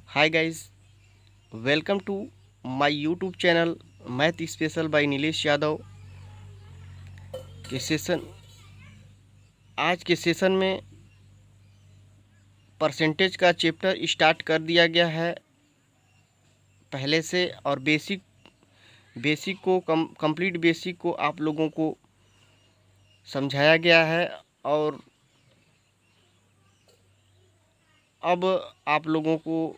Hi guys, welcome to my YouTube channel math special by Nilesh Yadav के सेशन। आज के सेशन में परसेंटेज का चैप्टर स्टार्ट कर दिया गया है पहले से, और बेसिक को कंप्लीट बेसिक को आप लोगों को समझाया गया है। और अब आप लोगों को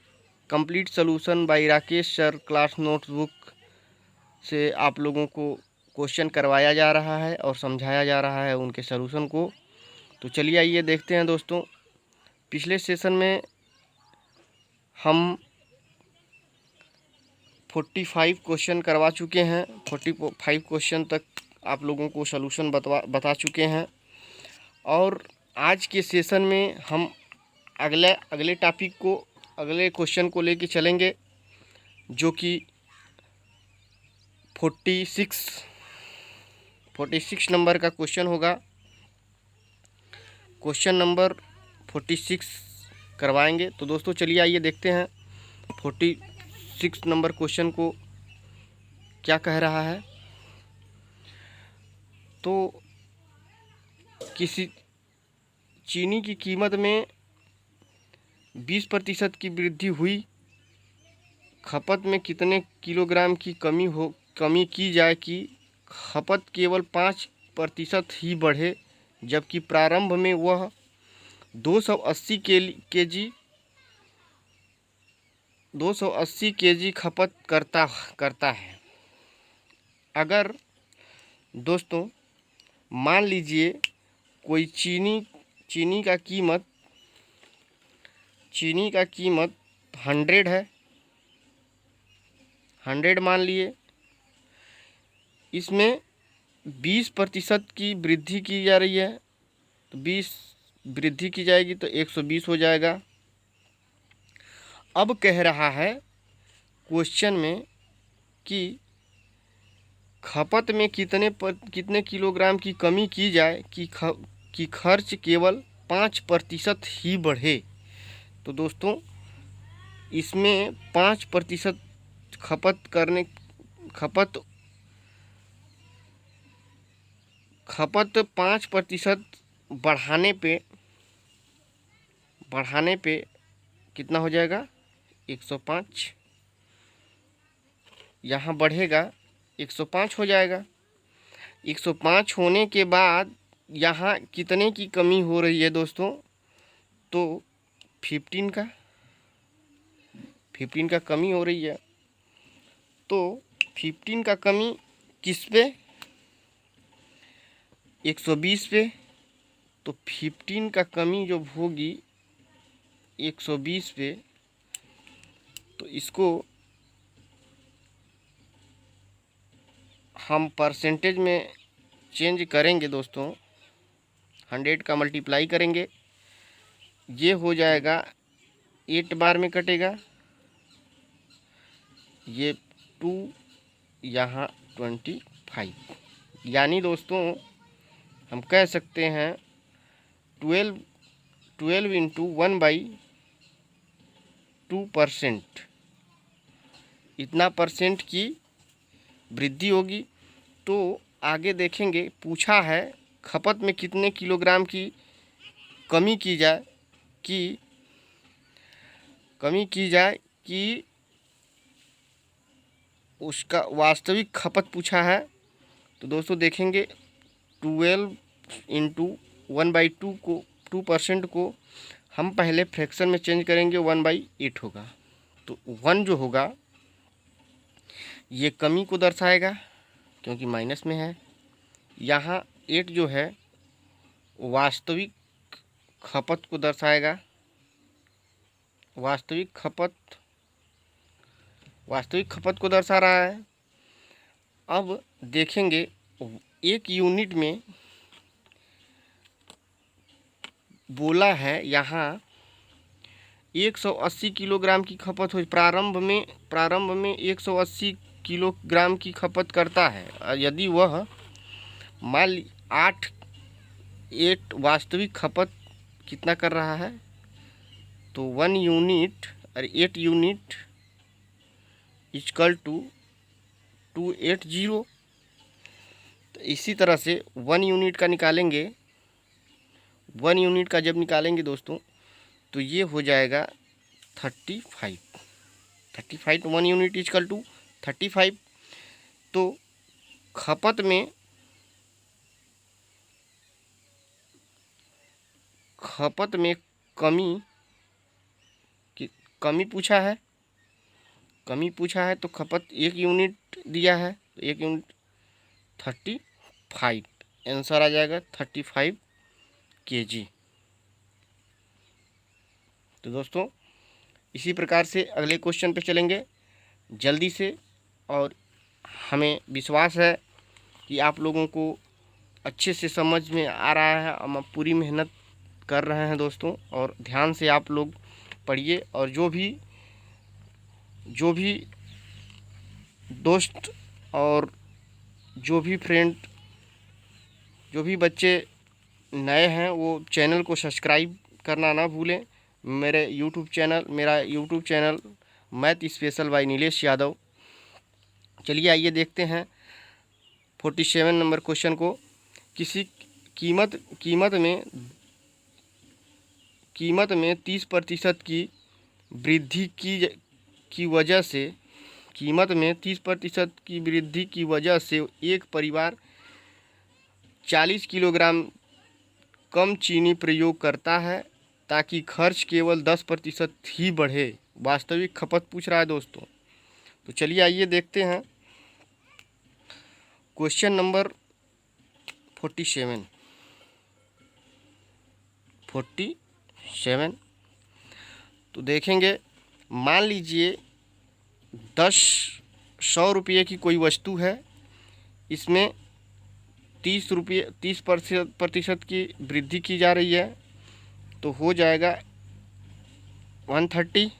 complete solution bye Rakesh sir class notebook से आप लोगों को क्वेश्चन करवाया जा रहा है और समझाया जा रहा है उनके सॉल्यूशन को। तो चलिए आइए देखते हैं दोस्तों। पिछले सेशन में हम 45 क्वेश्चन करवा चुके हैं। 45 क्वेश्चन तक आप लोगों को सॉल्यूशन बता चुके हैं। और आज के सेशन में हम अगले टॉपिक को, अगले क्वेश्चन को लेके चलेंगे, जो कि 46 नंबर का क्वेश्चन होगा। क्वेश्चन नंबर 46 करवाएंगे। तो दोस्तों चलिए आइए देखते हैं 46 नंबर क्वेश्चन को क्या कह रहा है। तो किसी चीनी की कीमत में 20% की वृद्धि हुई, खपत में कितने किलोग्राम की कमी की जाए कि खपत केवल 5% ही बढ़े, जबकि प्रारंभ में वह 280 केजी खपत करता है। अगर दोस्तों मान लीजिए कोई चीनी का कीमत 100 है, 100 मान लिए, इसमें 20% की वृद्धि की जा रही है, तो 20 वृद्धि की जाएगी तो 120 हो जाएगा। अब कह रहा है क्वेश्चन में कि खपत में कितने किलोग्राम की कमी की जाए कि खर्च केवल 5% ही बढ़े। तो दोस्तों इसमें 5% खपत 5% बढ़ाने पे कितना हो जाएगा? 105। यहाँ बढ़ेगा 105 हो जाएगा। 105 होने के बाद यहाँ कितने की कमी हो रही है दोस्तों? तो 15 का कमी हो रही है। तो 15 का कमी किस पे? 120 पे। तो 15 का कमी जो होगी 120 पे, तो इसको हम परसेंटेज में चेंज करेंगे दोस्तों। 100 का मल्टीप्लाई करेंगे, ये हो जाएगा 8 बार में कटेगा, ये 2, यहाँ 25। यानी दोस्तों हम कह सकते हैं 12 इंटू 1/2%, इतना परसेंट की वृद्धि होगी। तो आगे देखेंगे, पूछा है खपत में कितने किलोग्राम की कमी की जाए कि उसका वास्तविक खपत पूछा है। तो दोस्तों देखेंगे 12 इंटू 2% को हम पहले फ्रैक्शन में चेंज करेंगे, 1/8 होगा। तो 1 जो होगा ये कमी को दर्शाएगा क्योंकि माइनस में है। यहाँ 8 जो है वास्तविक खपत को दर्शाएगा। वास्तविक खपत को दर्शा रहा है। अब देखेंगे एक यूनिट में बोला है यहाँ 180 किलोग्राम की खपत हो। प्रारंभ में 180 किलोग्राम की खपत करता है। यदि वह मान ली 8 वास्तविक खपत कितना कर रहा है, तो 1 यूनिट और 8 यूनिट इक्वल टू 280। तो इसी तरह से 1 यूनिट का निकालेंगे। 1 यूनिट का जब निकालेंगे दोस्तों तो ये हो जाएगा 35। 35 1 यूनिट इक्वल टू 35। तो खपत में कमी पूछा है। तो खपत 1 यूनिट दिया है, तो 1 यूनिट 35, आंसर आ जाएगा 35 kg। तो दोस्तों इसी प्रकार से अगले क्वेश्चन पे चलेंगे जल्दी से, और हमें विश्वास है कि आप लोगों को अच्छे से समझ में आ रहा है। हम पूरी मेहनत कर रहे हैं दोस्तों, और ध्यान से आप लोग पढ़िए। और जो भी दोस्त और जो भी फ्रेंड, जो भी बच्चे नए हैं, वो चैनल को सब्सक्राइब करना ना भूलें। मेरा YouTube channel math special by Nilesh Yadav. चलिए आइए देखते हैं 47 नंबर क्वेश्चन को। किसी कीमत में 30% की वृद्धि की वजह से कीमत में 30% की वृद्धि की वजह से एक परिवार 40 किलोग्राम कम चीनी प्रयोग करता है ताकि खर्च केवल 10% ही बढ़े। वास्तविक खपत पूछ रहा है दोस्तों। तो चलिए आइए देखते हैं क्वेश्चन नंबर 47। तो देखेंगे, मान लीजिए 100 रुपये की कोई वस्तु है, इसमें 30% की वृद्धि की जा रही है, तो हो जाएगा 130।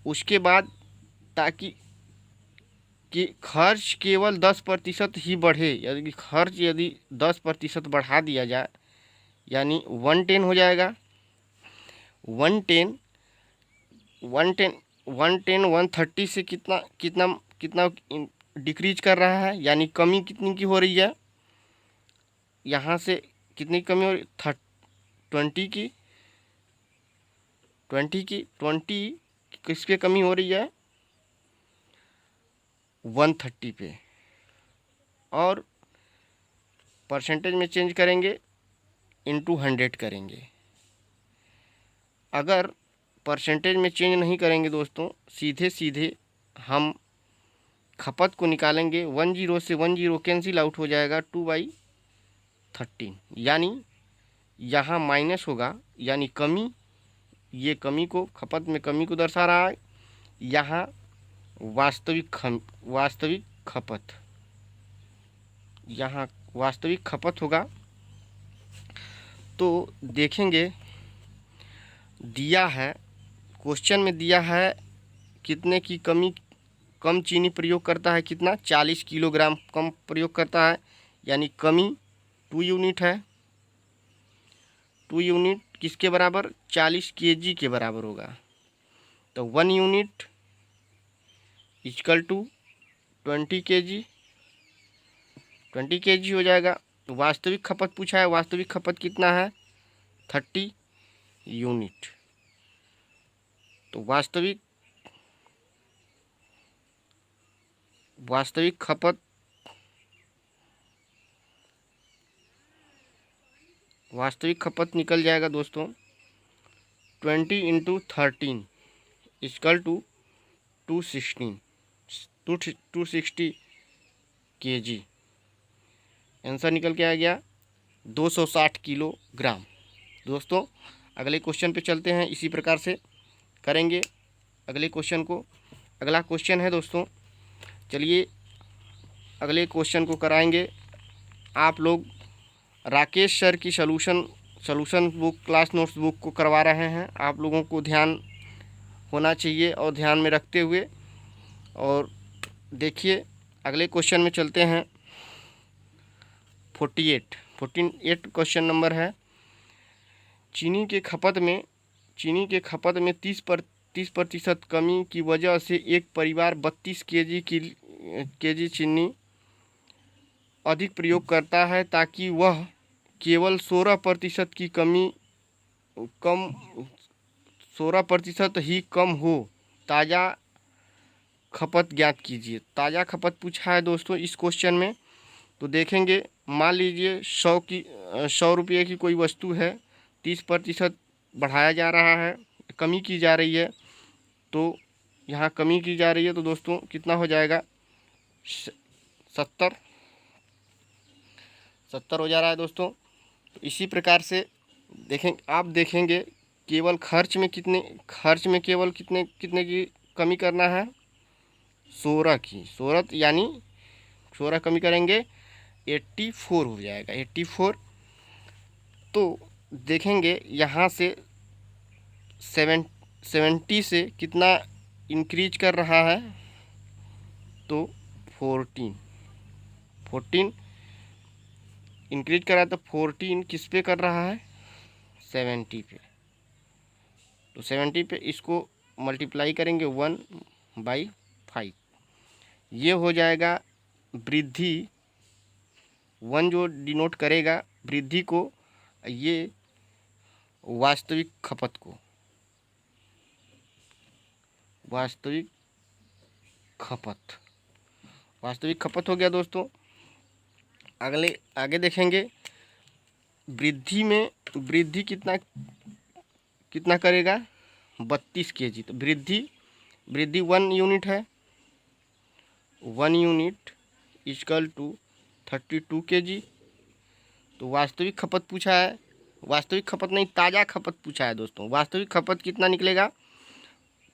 उसके बाद ताकि कि खर्च केवल 10% ही बढ़े, यदि खर्च 10% बढ़ा दिया जाए यानी 110 हो जाएगा। 130 से कितना डिक्रीज कर रहा है, यानी कमी कितनी की हो रही है। यहाँ से कितनी कमी हो रही है, 20 किस पे कमी हो रही है, 130 पे। और परसेंटेज में चेंज करेंगे, इंटू 100 करेंगे। अगर परसेंटेज में चेंज नहीं करेंगे दोस्तों, सीधे हम खपत को निकालेंगे। 10 से 10 कैंसिल आउट हो जाएगा, 2/13, यानी यहाँ माइनस होगा, यानी कमी। ये कमी को, खपत में कमी को दर्शा रहा है। यहाँ वास्तविक खपत, यहाँ वास्तविक खपत होगा। तो देखेंगे, दिया है क्वेश्चन में, दिया है कितने की कम चीनी प्रयोग करता है, कितना 40 किलोग्राम कम प्रयोग करता है, यानी कमी 2 यूनिट है। 2 यूनिट किसके बराबर, 40 kg के बराबर होगा। तो 1 unit equal to 20 kg, 20 kg हो जाएगा। तो वास्तविक खपत पूछा है, वास्तविक खपत कितना है, 30 यूनिट। तो वास्तविक खपत निकल जाएगा दोस्तों, 20 × 13 इक्वल टू 260 kg। आंसर निकल के आ गया 260 किलोग्राम। दोस्तों अगले क्वेश्चन पे चलते हैं, इसी प्रकार से करेंगे अगले क्वेश्चन को। अगला क्वेश्चन है दोस्तों, चलिए अगले क्वेश्चन को कराएंगे आप लोग। राकेश सर की solution book, class notes book को करवा रहे हैं। आप लोगों को ध्यान होना चाहिए और ध्यान में रखते हुए, और देखिए अगले क्वेश्चन में चलते हैं। 48 क्वेश्चन नंबर है, चीनी के खपत में चीनी के खपत में 30% कमी की वजह से एक परिवार 32 केजी चीनी अधिक प्रयोग करता है, ताकि वह केवल 16% की कम 16% ही कम हो। ताज़ा खपत ज्ञात कीजिए। ताज़ा खपत पूछा है दोस्तों इस क्वेश्चन में। तो देखेंगे, मान लीजिए 100 रुपये की कोई वस्तु है, 30% बढ़ाया जा रहा है, कमी की जा रही है। तो यहाँ कमी की जा रही है, तो दोस्तों कितना हो जाएगा? 70 हो जा रहा है दोस्तों। तो इसी प्रकार से आप देखेंगे केवल खर्च में केवल कितने की कमी करना है? 16 की। 16 यानी 16 कमी करेंगे 84 हो जाएगा, 84। तो देखेंगे यहाँ से 70 से कितना इंक्रीज कर रहा है? तो 14 इंक्रीज कर रहा है। तो 14 किस पे कर रहा है? 70 पे। तो 70 पे इसको मल्टीप्लाई करेंगे 1/5। ये हो जाएगा वृद्धि। 1 जो डिनोट करेगा वृद्धि को, ये वास्तविक खपत को। वास्तविक खपत हो गया दोस्तों। आगे देखेंगे, वृद्धि कितना करेगा? 32 केजी। तो वृद्धि 1 यूनिट है। 1 यूनिट इक्वल टू 32 केजी। तो वास्तविक खपत पूछा है, वास्तविक खपत नहीं, ताज़ा खपत पूछा है दोस्तों। वास्तविक खपत कितना निकलेगा?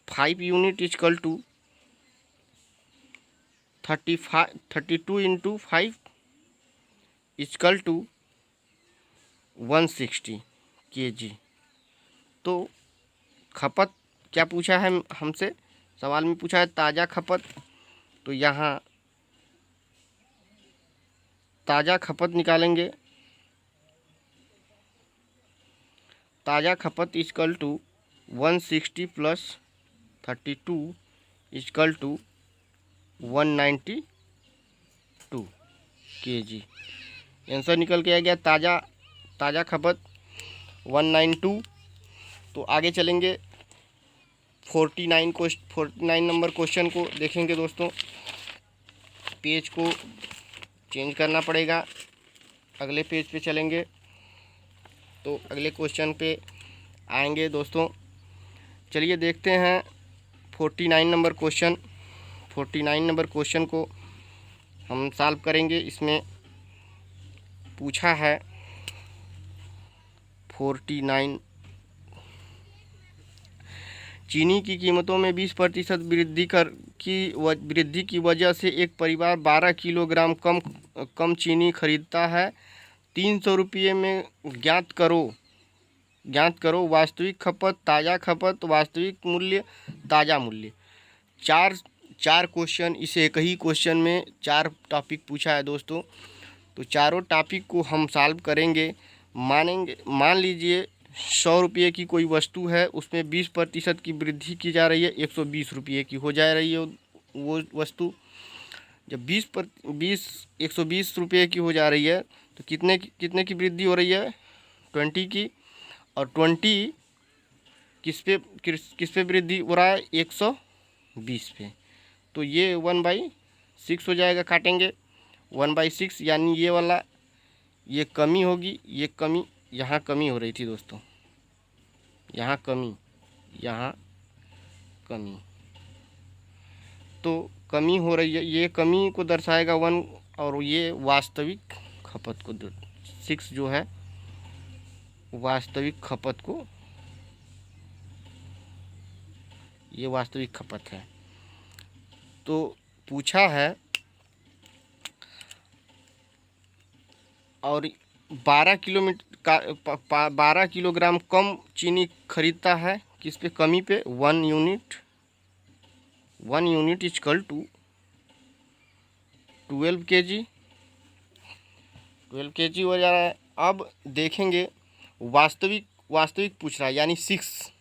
5 unit equal to 32 into 5 equal to 160 KG. तो खपत क्या पूछा है हमसे? सवाल में पूछा है ताज़ा खपत। तो यहाँ ताज़ा खपत निकालेंगे। ताज़ा खपत equal to 160 plus 32 equal to 192 KG. Answer निकल के आ गया ताज़ा खपत 192। तो आगे चलेंगे, 49 नंबर क्वेश्चन को देखेंगे दोस्तों। पेज को चेंज करना पड़ेगा, अगले पेज पे चलेंगे। तो अगले क्वेश्चन पे आएंगे दोस्तों। चलिए देखते हैं 49 नंबर क्वेश्चन। 49 नंबर क्वेश्चन को हम सॉल्व करेंगे। इसमें पूछा है 49, चीनी की कीमतों में 20% वृद्धि की वजह से एक परिवार 12 किलोग्राम कम चीनी खरीदता है। 300 रुपये में ज्ञात करो वास्तविक खपत, ताज़ा खपत, वास्तविक मूल्य, ताज़ा मूल्य। चार क्वेश्चन, इस एक ही क्वेश्चन में 4 टॉपिक पूछा है दोस्तों। तो चारों टॉपिक को हम सॉल्व करेंगे। मान लीजिए 100 रुपये की कोई वस्तु है, उसमें 20% की वृद्धि की जा रही है, 120 रुपये की हो जा रही है वो वस्तु। जब 120 रुपये की हो जा रही है, तो कितने की वृद्धि हो रही है? 20 की। और 20 किस पे वृद्धि हो रहा है? 120 पे। तो ये 1/6 हो जाएगा। काटेंगे 1/6, यानी ये वाला ये कमी होगी। ये कमी यहाँ कमी हो रही थी दोस्तों, यहाँ कमी। तो कमी हो रही है, ये कमी को दर्शाएगा 1। और ये वास्तविक खपत को 6 जो है वास्तविक खपत को, ये वास्तविक खपत है। तो पूछा है और 12 किलोग्राम कम चीनी खरीदता है, किस पे? कमी पे। 1 unit equal to 12 KG. 12 KG हो जा रहा है। अब देखेंगे वास्तविक पूछ रहा है, यानी 6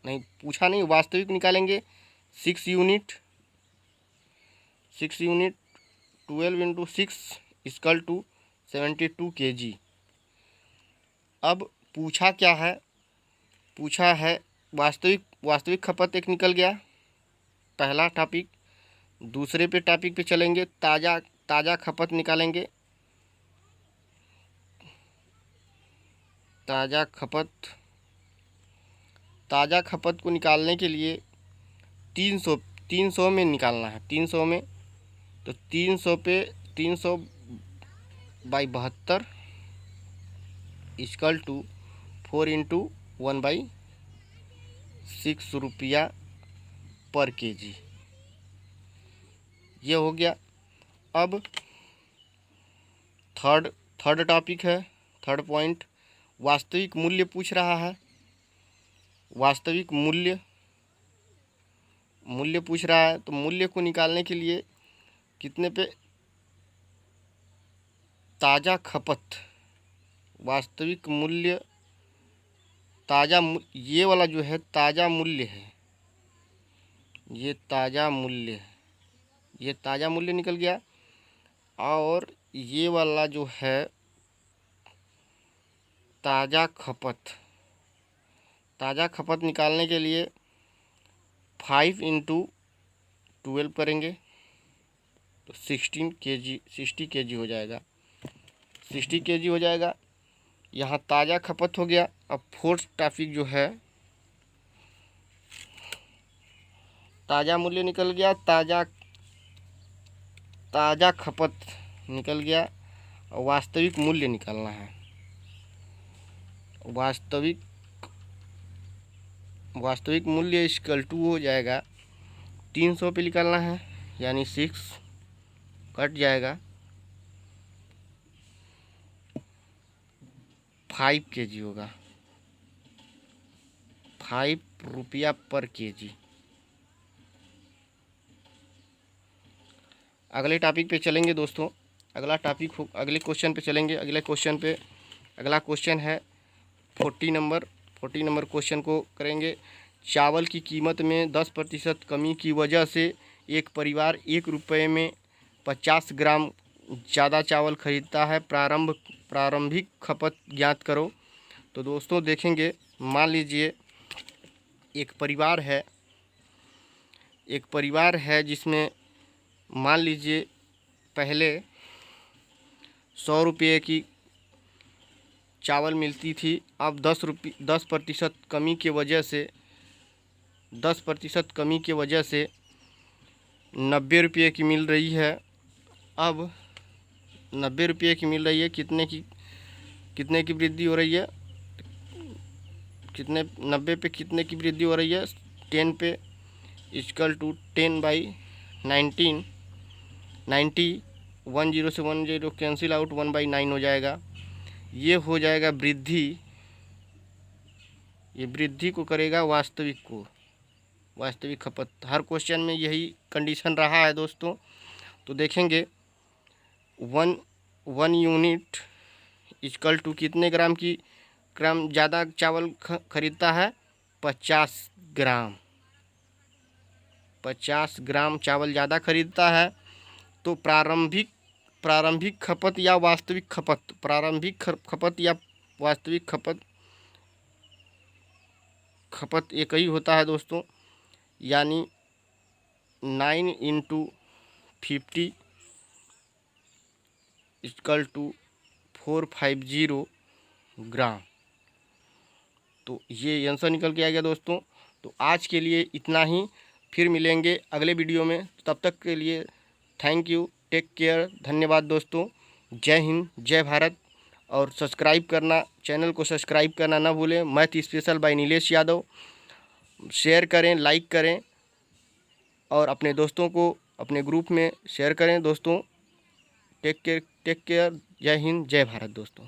नहीं, पूछा नहीं, वास्तविक निकालेंगे। 6 unit 12 into 6 equal to 72 kg। अब पूछा क्या है, पूछा है वास्तविक खपत एक निकल गया, पहला टॉपिक। दूसरे पे टॉपिक पे चलेंगे, ताज़ा खपत निकालेंगे। ताज़ा खपत को निकालने के लिए 300 में निकालना है। 300 में, तो 300 पे 300/72 इक्वल टू 4 इंटू 1/6 रुपया पर केजी। ये हो गया। अब थर्ड टॉपिक है, थर्ड पॉइंट, वास्तविक मूल्य पूछ रहा है। वास्तविक मूल्य पूछ रहा है, तो मूल्य को निकालने के लिए कितने पे, ताज़ा खपत, वास्तविक मूल्य, ये वाला जो है ताज़ा मूल्य है, ये ताज़ा मूल्य निकल गया। और ये वाला जो है ताज़ा खपत निकालने के लिए 5 इंटू 12 करेंगे, तो 60 kg हो जाएगा। 60 kg हो जाएगा। यहाँ ताज़ा खपत हो गया। अब फोर्थ टॉपिक जो है, ताज़ा मूल्य निकल गया, ताज़ा खपत निकल गया, वास्तविक मूल्य निकालना है। वास्तविक मूल्य इक्वल टू हो जाएगा, 300 पे निकालना है, यानी 6 कट जाएगा, 5 kg होगा, 5 रुपया पर केजी। अगले टॉपिक पे चलेंगे दोस्तों। अगले क्वेश्चन पे चलेंगे। अगला क्वेश्चन है 40 नंबर क्वेश्चन को करेंगे। चावल की कीमत में 10% कमी की वजह से एक परिवार 1 रुपये में 50 ग्राम ज़्यादा चावल खरीदता है। प्रारंभिक खपत ज्ञात करो। तो दोस्तों देखेंगे, मान लीजिए एक परिवार है जिसमें मान लीजिए पहले 100 रुपये की चावल मिलती थी, अब 10% कमी के वजह से 90 रुपये की मिल रही है। अब 90 रुपये की मिल रही है, कितने की वृद्धि हो रही है, 90 पे कितने की वृद्धि हो रही है, 10 पे इक्वल टू 10/19, 90 10 से 10 कैंसिल आउट, 1/9 हो जाएगा। ये हो जाएगा वृद्धि। ये वृद्धि को करेगा वास्तविक खपत। हर क्वेश्चन में यही कंडीशन रहा है दोस्तों। तो देखेंगे 1 यूनिट इक्वल टू कितने ग्राम ज़्यादा चावल खरीदता है, 50 ग्राम। 50 ग्राम चावल ज़्यादा खरीदता है। तो प्रारंभिक खपत या वास्तविक खपत, वास्तविक खपत एक ही होता है दोस्तों, यानी 9 इंटू 50 इक्वल टू 450 ग्राम। तो ये आंसर निकल के आ गया दोस्तों। तो आज के लिए इतना ही, फिर मिलेंगे अगले वीडियो में। तब तक के लिए थैंक यू, टेक केयर, धन्यवाद दोस्तों। जय हिंद, जय भारत। और चैनल को सब्सक्राइब करना ना भूलें। Math special by Nilesh Yadav. Share करें, लाइक करें और अपने दोस्तों को अपने ग्रुप में शेयर करें दोस्तों। टेक केयर, जय हिंद, जय भारत दोस्तों।